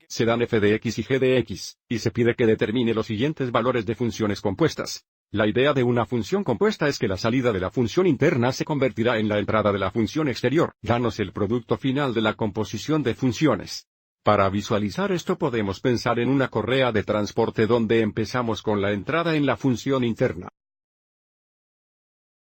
Se dan f de x y g de x, y se pide que determine los siguientes valores de funciones compuestas. La idea de una función compuesta es que la salida de la función interna se convertirá en la entrada de la función exterior, danos el producto final de la composición de funciones. Para visualizar esto podemos pensar en una correa de transporte donde empezamos con la entrada en la función interna,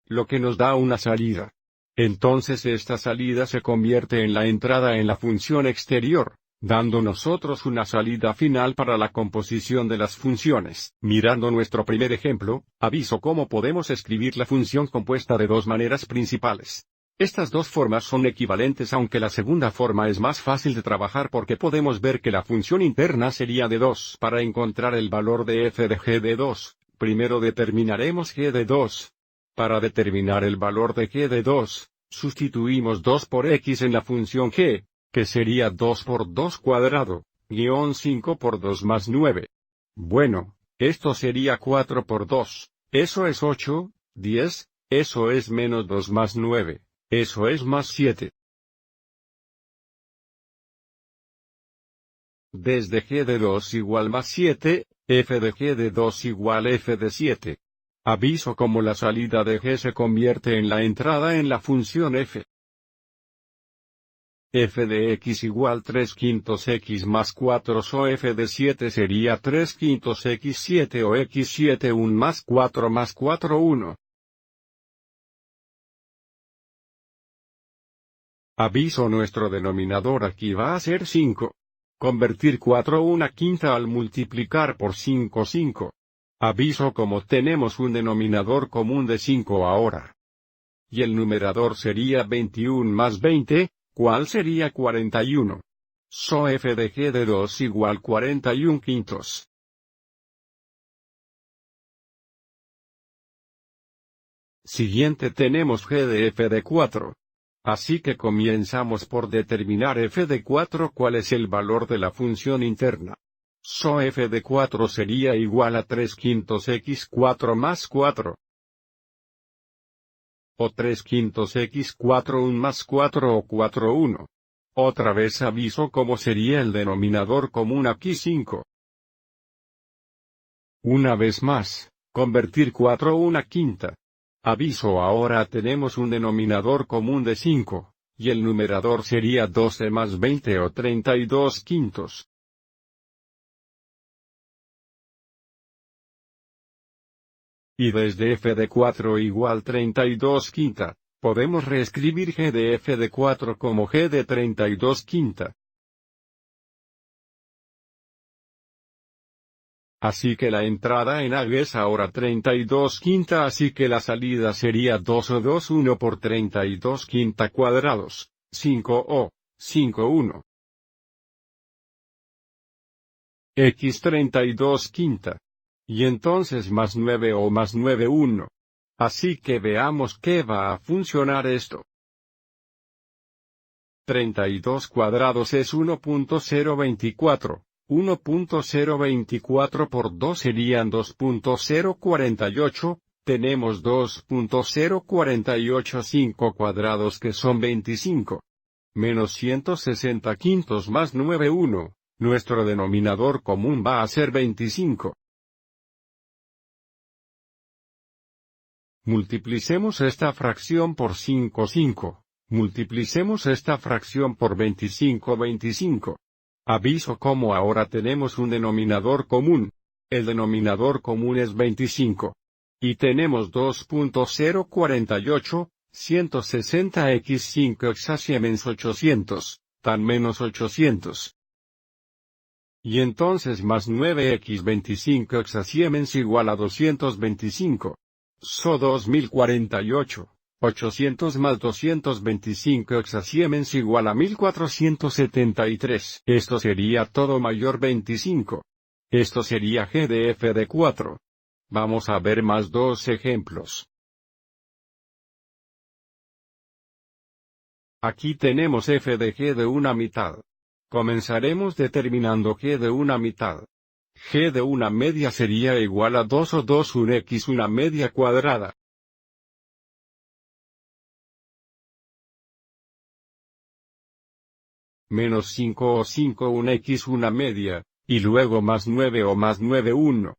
lo que nos da una salida. Entonces esta salida se convierte en la entrada en la función exterior, dando nosotros una salida final para la composición de las funciones. Mirando nuestro primer ejemplo, aviso cómo podemos escribir la función compuesta de dos maneras principales. Estas dos formas son equivalentes, aunque la segunda forma es más fácil de trabajar porque podemos ver que la función interna sería de 2. Para encontrar el valor de f de g de 2, primero determinaremos g de 2. Para determinar el valor de g de 2, sustituimos 2 por x en la función g, que sería 2 por 2 cuadrado, guión 5 por 2 más 9. Bueno, esto sería 4 por 2, eso es 8, 10, eso es menos 2 más 9, eso es más 7. Desde g de 2 igual más 7, f de g de 2 igual f de 7. Aviso cómo la salida de g se convierte en la entrada en la función f. F de x igual 3 quintos x más 4 so f de 7 sería 3 quintos x7 o x7 1 más 4 1. Aviso, nuestro denominador aquí va a ser 5. Convertir 4 una quinta al multiplicar por 5 5. Aviso como tenemos un denominador común de 5 ahora. Y el numerador sería 21 más 20. ¿Cuál sería 41? So f de g de 2 igual 41 quintos. Siguiente tenemos g de f de 4. Así que comenzamos por determinar f de 4, cuál es el valor de la función interna. So f de 4 sería igual a 3 quintos x4 más 4. O 3 quintos x4 1 más 4 o 4 1. Otra vez aviso cómo sería el denominador común aquí 5. Una vez más, convertir 4 una quinta. Aviso ahora tenemos un denominador común de 5, y el numerador sería 12 más 20 o 32 quintos. Y desde f de 4 igual 32 quinta, podemos reescribir g de f de 4 como g de 32 quinta. Así que la entrada en A es ahora 32 quinta, así que la salida sería 2 o 2 1 por 32 quinta cuadrados, 5 o 5 1. X 32 quinta. Y entonces más 9 o más 9 1. Así que veamos qué va a funcionar esto. 32 cuadrados es 1.024. 1.024 por 2 serían 2.048, tenemos 2.0485 cuadrados que son 25. Menos 160 quintos más 9 1, nuestro denominador común va a ser 25. Multiplicemos esta fracción por 5 5, multiplicemos esta fracción por 25 25. Aviso como ahora tenemos un denominador común. El denominador común es 25. Y tenemos 2.048, 160x5 exasiemens 800, tan menos 800. Y entonces más 9x25 exasiemens igual a 225. So 2048. 800 más 225 exasiemens igual a 1473. Esto sería todo mayor 25. Esto sería g de f de 4. Vamos a ver más dos ejemplos. Aquí tenemos f de g de una mitad. Comenzaremos determinando g de una mitad. G de una media sería igual a 2 o 2 un x una media cuadrada. menos 5 o 5 un x una media, y luego más 9 o más 9 1.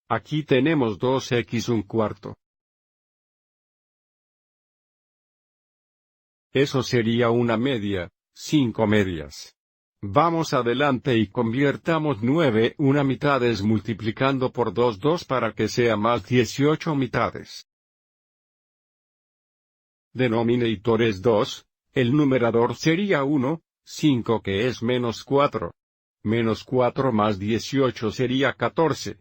Aquí tenemos 2x un cuarto. Eso sería una media, 5 medias. Vamos adelante y conviertamos 9 una mitades multiplicando por 2 para que sea más 18 mitades. Denominator es 2, el numerador sería 1, 5 que es menos 4. Menos 4 más 18 sería 14.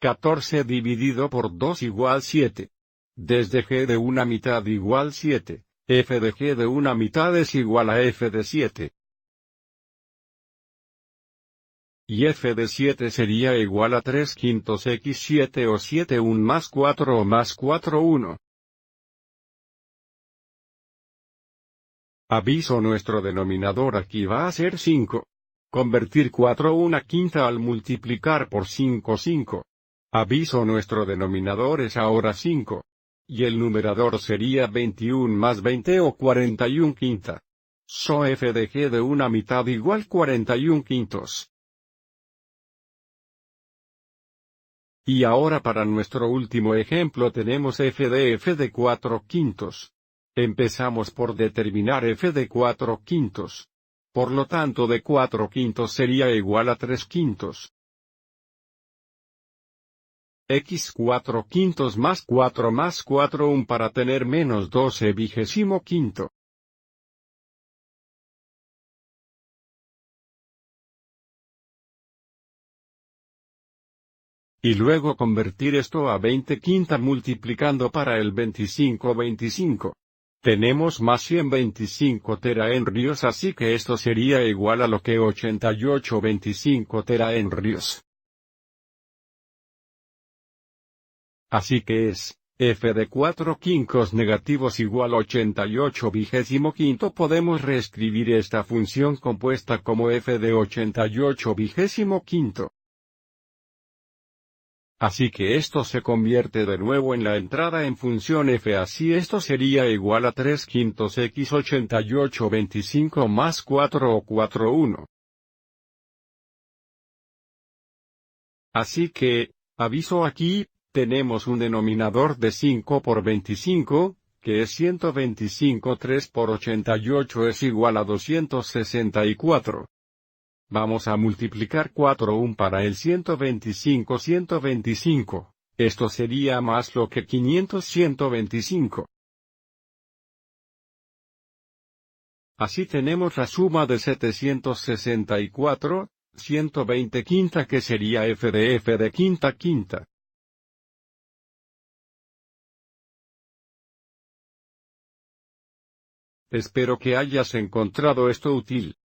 14 dividido por 2 igual 7. Desde g de una mitad igual 7, f de g de una mitad es igual a f de 7. Y f de 7 sería igual a 3 quintos x7 o 7 1 más 4 o más 4 1. Aviso, nuestro denominador aquí va a ser 5. Convertir 4 una quinta al multiplicar por 5 5. Aviso, nuestro denominador es ahora 5. Y el numerador sería 21 más 20 o 41 quinta. So f de g de una mitad igual 41 quintos. Y ahora para nuestro último ejemplo tenemos f de 4 quintos. Empezamos por determinar f de 4 quintos. Por lo tanto de 4 quintos sería igual a 3 quintos. X 4 quintos más 4 1 para tener menos 12 vigésimo quinto. Y luego convertir esto a 20 quinta multiplicando para el 25. Tenemos más 125 terahenrios, así que esto sería igual a lo que 88 terahenrios. Así que es, f de 4 quincos negativos igual a 88 vigésimo quinto. Podemos reescribir esta función compuesta como f de 88 vigésimo quinto. Así que esto se convierte de nuevo en la entrada en función f, así esto sería igual a 3 quintos x 88 25 más 4 o 4 1. Así que, aviso aquí, tenemos un denominador de 5 por 25, que es 125. 3 por 88 es igual a 264. Vamos a multiplicar 4 1 para el 125. Esto sería más lo que 500 125. Así tenemos la suma de 764, 120 quinta, que sería f de quinta quinta. Espero que hayas encontrado esto útil.